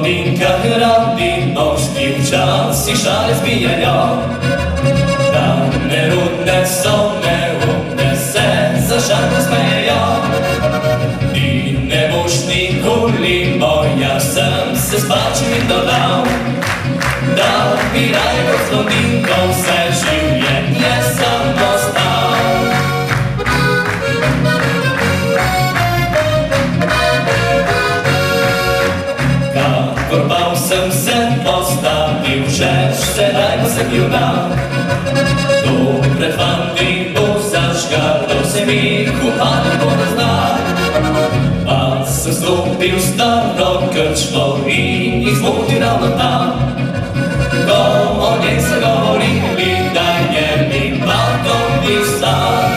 blondinka radi morski čas i šale zbijanja. Da neumne se za šarno smeja. Ni ne boš nikoli moja, sem se spačim dodal. Da bi rajko s blondinkom vse življenje samo stal. Kakor bal sem se postavil, žeš sedaj pa sem junak. To pred vami bo zažgalo, se mi kupati bodo znak. Pa sem stopil v staro krčmo in jih zmotil ravno tam. Ko o njej so govorili, da je mi Markovi stan.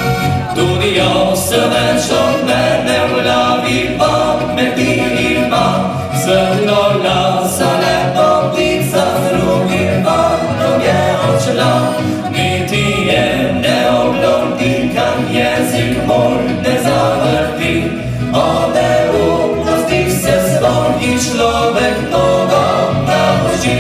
Tudi jo se več od mene v glavi pameti ima. Svetloglasa lepotica z drugim fantom je odšla. Niti je ne oblondinka, jezik moj ne zavrti. O neumnosti se zvoni človek nogom nauči.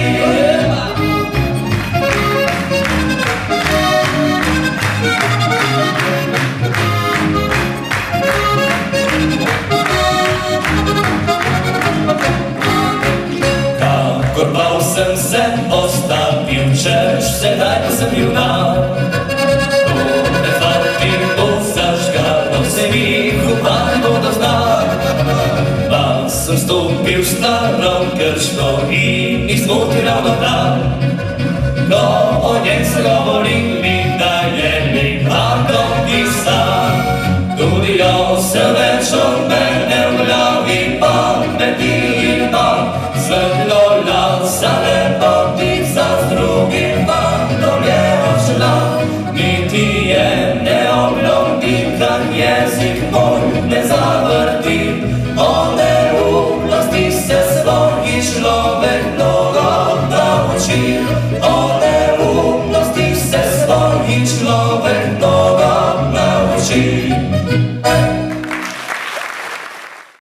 Kakor bal sem se postavil, češ sedaj pa sem junak. To pred vami bo zažgalo, se mi kupati bodo znak. Pa sem stopil v staro krčmo in jih zmotil ravno tam. Ko o njej so govorili, da je mi Markovi stan. Tudi jo se več od mene v glavi pameti ima. Svetloglasa lepotica z drugim fantom je odšla. Niti je ne oblondinka, jezik moj ne zavrti.